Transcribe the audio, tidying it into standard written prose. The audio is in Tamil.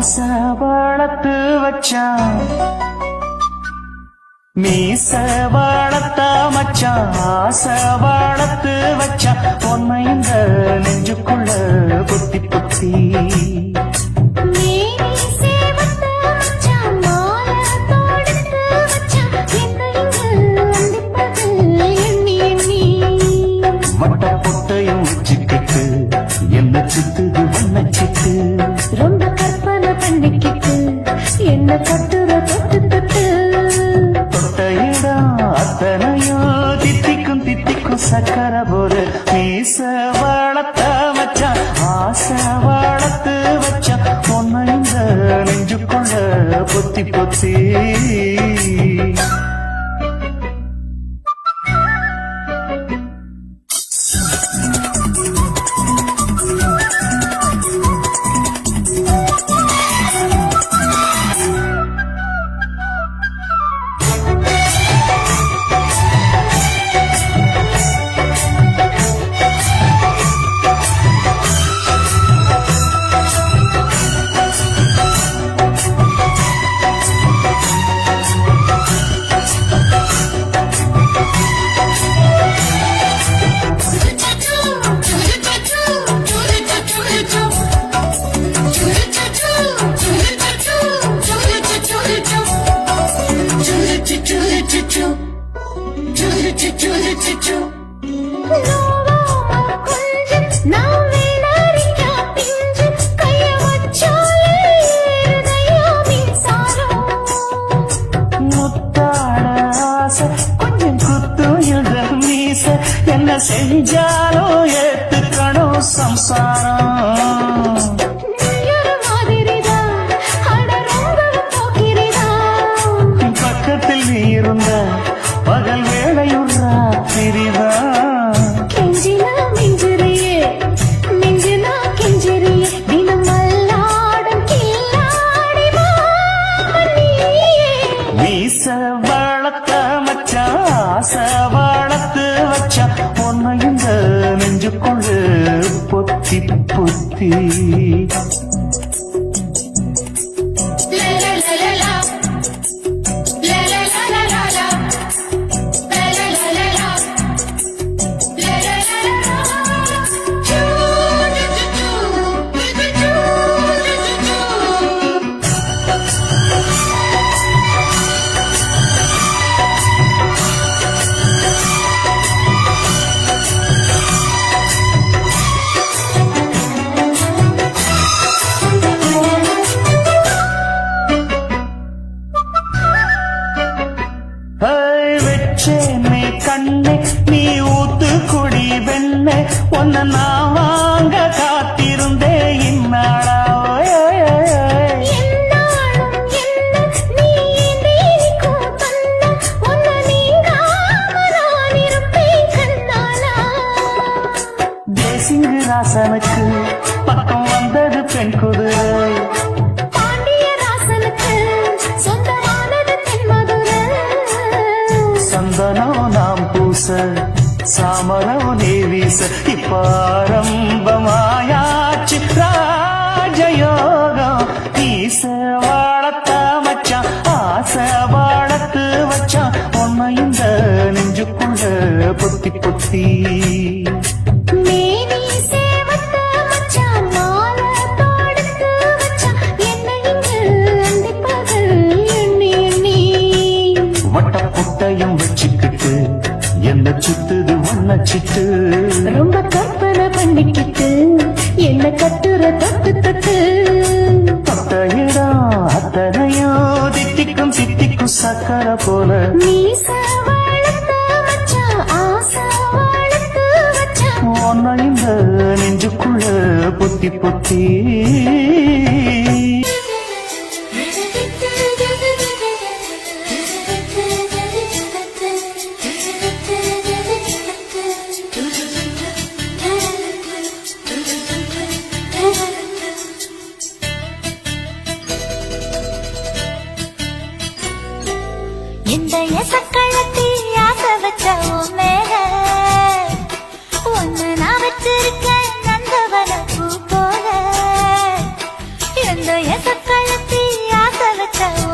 ஆசை வளர்த்து வச்சான் மீச வளர்த்த மச்சான் ஆசை வளர்த்து வச்சான் பொன்னை இந்த நெஞ்சுக்குள்ள புத்தி புத்தி வட்ட பொட்டையும் வச்சுக்கிட்டு என்ன சித்துது வண்ண சித்து ரொம்ப கற்பனை பண்ணிக்கிட்டு என்ன கட்டுற தொட்டு தொட்டு தொட்ட இடம் அத்தனையும் தித்திக்கும் தித்திக்கும் சக்கர போது மீச வளர்த்த மச்சான் ஆசை வளர்த்து வச்சான் பொன்னை இந்த நெஞ்சுக்குள்ள பொத்தி பொத்தி கொஞ்சம் குத்து மீச என்ன செஞ்சாலும் ஏத்துக்கணும் சம்சாரம் பக்கத்தில் நீ இருந்த பகல் வேளையும் ராத்திரிதான் மீச வளர்த்த மச்சான் ஆசை வளர்த்து வச்சா பொன்னை இந்த நெஞ்சுக்குள்ளு பொத்தி பொத்தி வெச்சேனே கண்ணே நீ ஊத்து குடி வெண்ணே ஒன்ன நான் வாங்க காத்திருந்தே இந்நாளா தேசிங்கு ராசனுக்கு பக்கம் வந்தது பெண் குதிரை சந்தனம் நாம் பூச சாமரம் நீ வீச இப்பாரம்பமாயாச்சு ராஜயோகம் ஈச வாழத்த மச்சான் ஆசை வாழத்து வச்சான் பொன்னை இந்த நெஞ்சுக்குள்ள பொத்தி பொத்தி வச்சுக்கிட்டு என்ன சுத்துது வண்ண சிட்டு ரொம்ப கற்பனை பண்ணிக்கிட்டு என்ன கட்டுற தொட்டு தொட்டு தொட்ட இடம் அத்தனையும் தித்திக்கும் தித்திக்கும் சக்கர போல ஒன்ன இந்த நெஞ்சுக்குள்ள பொத்தி பொத்தி இந்த எசக்களத்தி ஆசை வச்ச மேல ஒன்னு நான் வச்சிருக்கேன் நந்தவன பூ போல இந்த எசக்கள வச்ச